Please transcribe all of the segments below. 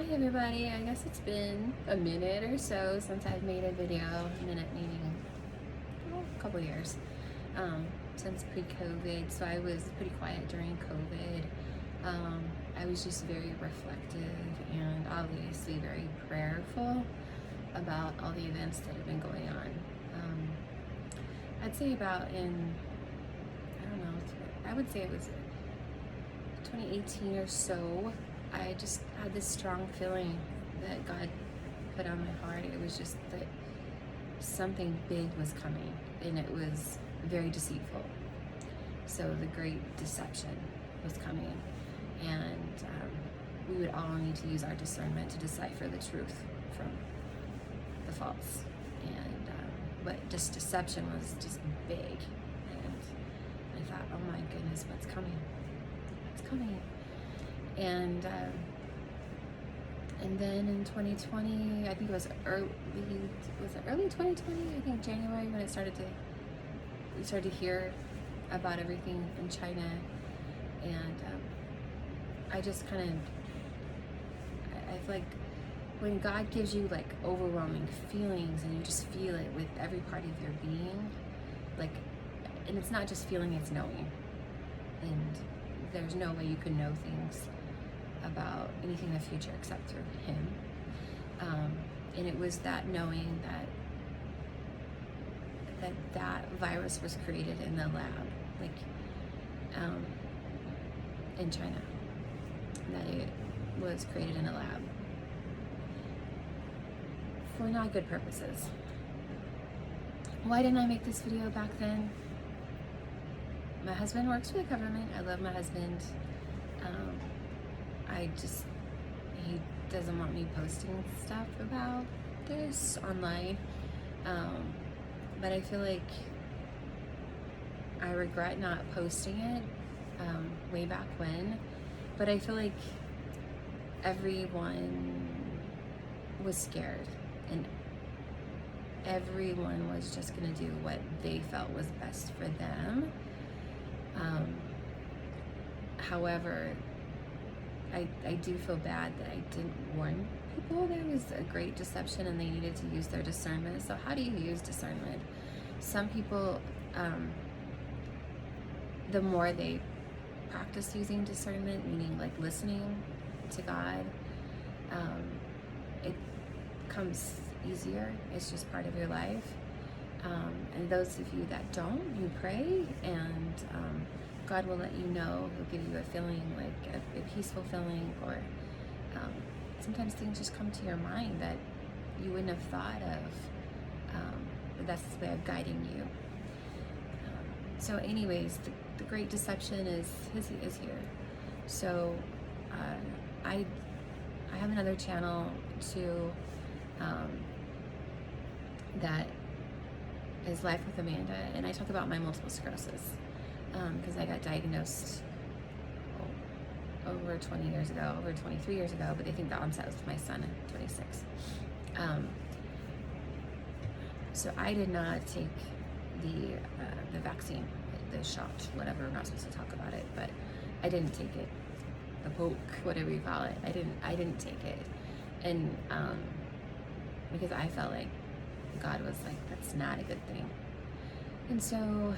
Hi everybody, I guess it's been a minute or so since I've made a video, a minute meaning a couple years, since pre-COVID, so I was pretty quiet during COVID. I was just very reflective and obviously very prayerful about all the events that have been going on. I'd say about I don't know, I would say it was 2018 or so. I just had this strong feeling that God put on my heart. It was just that something big was coming, and it was very deceitful. So the great deception was coming, and we would all need to use our discernment to decipher the truth from the false. And but just deception was just big, and I thought, oh my goodness, what's coming? What's coming? And then in 2020, I think it was early 2020? I think January, when we started to hear about everything in China, and I just kind of, I feel like when God gives you like overwhelming feelings and you just feel it with every part of your being, like, and it's not just feeling, it's knowing, and there's no way you can know things about anything in the future except through Him. And it was that knowing that virus was created in the lab, like in China, that it was created in a lab for not good purposes. Why didn't I make this video back then? My husband works for the government. I love my husband. He doesn't want me posting stuff about this online. But I feel like I regret not posting it way back when. But I feel like everyone was scared, and everyone was just gonna do what they felt was best for them. However, I do feel bad that I didn't warn people there was a great deception and they needed to use their discernment. So how do you use discernment? Some people, the more they practice using discernment, meaning like listening to God, it comes easier. It's just part of your life. And those of you that don't, you pray, and God will let you know. He'll give you a feeling, like a peaceful feeling, or sometimes things just come to your mind that you wouldn't have thought of, but that's His way of guiding you. So anyways, the great deception is here. So I have another channel too, that is Life with Amanda, and I talk about my multiple sclerosis, because I got diagnosed over 20 years ago, over 23 years ago, but they think the onset was with my son at 26. So I did not take the vaccine, the shot, whatever. We're not supposed to talk about it, but I didn't take it, the poke, whatever you call it. I didn't take it, and because I felt like God was like, that's not a good thing. And so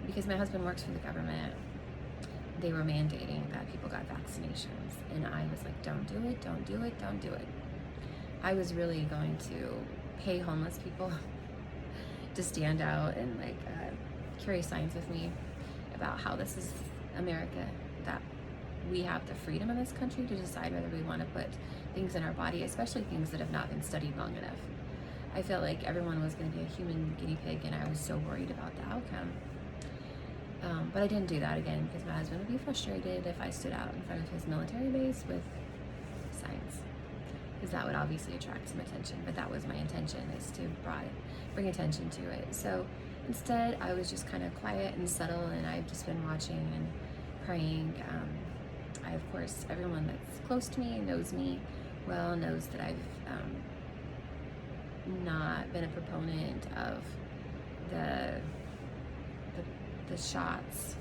because my husband works for the government, they were mandating that people got vaccinations, and I was like, don't do it, don't do it, don't do it. I was really going to pay homeless people to stand out and like carry signs with me about how this is America, that we have the freedom in this country to decide whether we want to put things in our body, especially things that have not been studied long enough. I felt like everyone was going to be a human guinea pig, and I was so worried about the outcome. But I didn't do that again, because my husband would be frustrated if I stood out in front of his military base with signs, because that would obviously attract some attention. But that was my intention, is to bring attention to it. So instead, I was just kind of quiet and subtle, and I've just been watching and praying. I, of course, everyone that's close to me and knows me well knows that I've not been a proponent of the shots,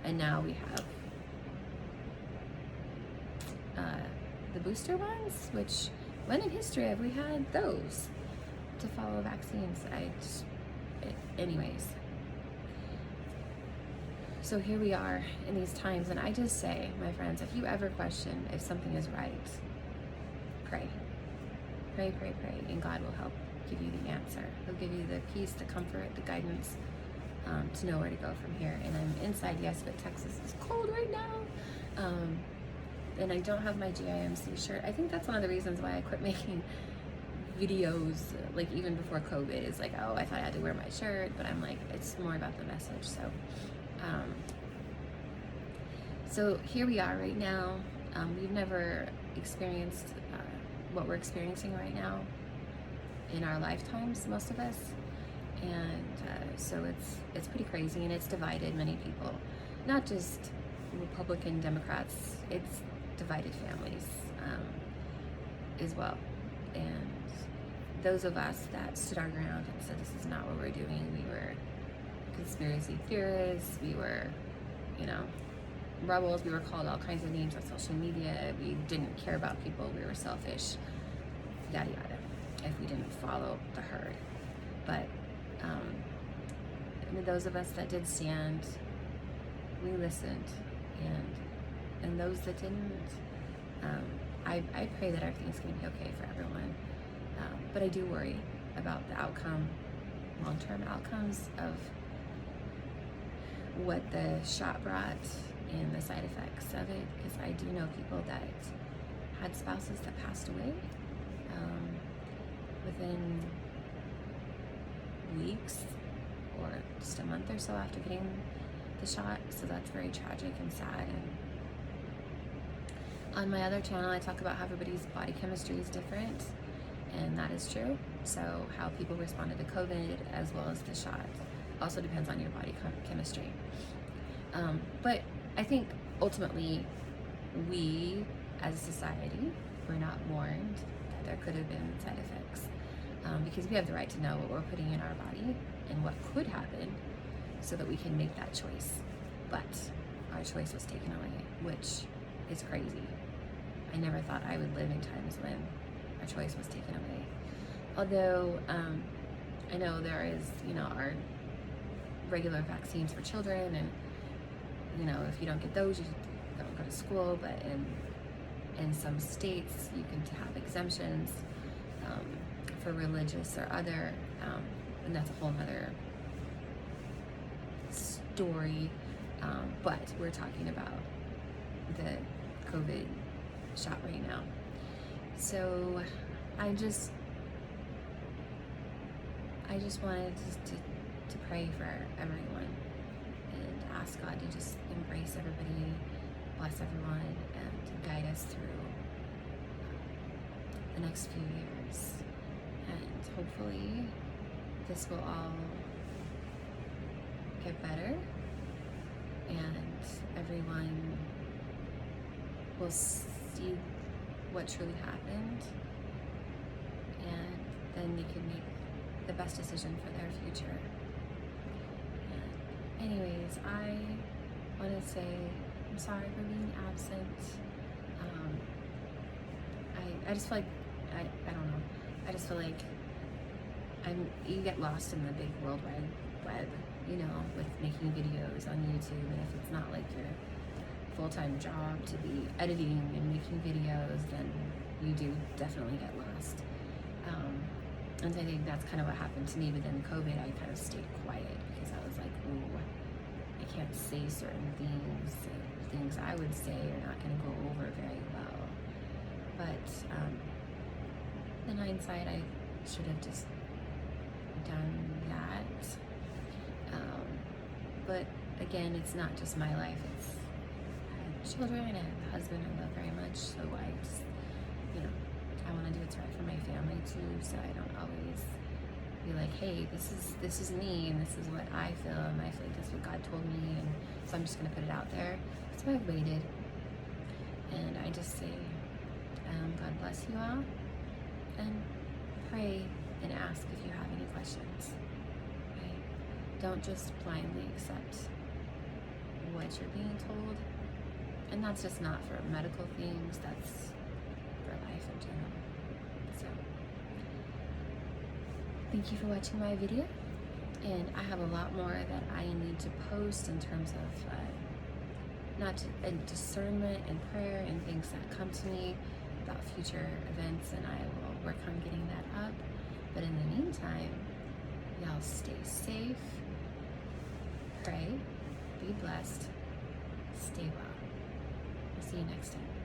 and now we have the booster ones, which when in history have we had those to follow vaccines? Anyways. So here we are in these times, and I just say, my friends, if you ever question if something is right, pray. Pray, pray, pray, and God will help give you the answer. He'll give you the peace, the comfort, the guidance to know where to go from here. And I'm inside, yes, but Texas is cold right now. And I don't have my GIMC shirt. I think that's one of the reasons why I quit making videos, like even before COVID. Is like, oh, I thought I had to wear my shirt, but I'm like, it's more about the message. So here we are right now. We've never experienced what we're experiencing right now in our lifetimes, most of us, and so it's pretty crazy, and it's divided many people, not just Republican, Democrats. It's divided families as well. And those of us that stood our ground and said this is not what we're doing, we were conspiracy theorists, we were, rebels, we were called all kinds of names on social media, we didn't care about people, we were selfish, yada yada, if we didn't follow the herd. But those of us that did stand, we listened, and those that didn't, I pray that everything's going to be okay for everyone. But I do worry about the outcome, long-term outcomes of what the shot brought and the side effects of it, because I do know people that had spouses that passed away within weeks or just a month or so after getting the shot. So that's very tragic and sad. And on my other channel, I talk about how everybody's body chemistry is different, and that is true. So how people responded to COVID as well as the shot also depends on your body chemistry. But I think ultimately we as a society were not warned that there could have been side effects, because we have the right to know what we're putting in our body and what could happen so that we can make that choice. But our choice was taken away, which is crazy. I never thought I would live in times when our choice was taken away. Although I know there is, our regular vaccines for children, and if you don't get those, you don't go to school. But in some states, you can have exemptions for religious or other, and that's a whole other story. But we're talking about the COVID shot right now. So I just wanted to pray for everyone and ask God to just embrace everybody, bless everyone, and guide us through the next few years. And hopefully this will all get better and everyone will see what truly happened, and then they can make the best decision for their future. And anyways, I want to say I'm sorry for being absent. I just feel like I don't know. I just feel like you get lost in the big world wide web, with making videos on YouTube, and if it's not like your full-time job to be editing and making videos, then you do definitely get lost. And I think that's kind of what happened to me. But then COVID, I kind of stayed quiet because I was like, oh, I can't say certain things. Things I would say are not going to go over very well. But in hindsight, I should have just done that. But again, it's not just my life. I have children, I have a husband I love very much, so I just, I want to do what's right for my family too, so I don't always be like, hey, this is me, and this is what I feel, and I feel like this is what God told me, and so I'm just going to put it out there. That's why I've waited. And I just say, God bless you all, and pray and ask if you have any questions. Okay? Don't just blindly accept what you're being told. And that's just not for medical things, that's for life in general. So, thank you for watching my video. And I have a lot more that I need to post in terms of discernment and prayer and things that come to me about future events, and I will work on getting that up. But in the meantime, y'all stay safe, pray, be blessed, stay well. I'll see you next time.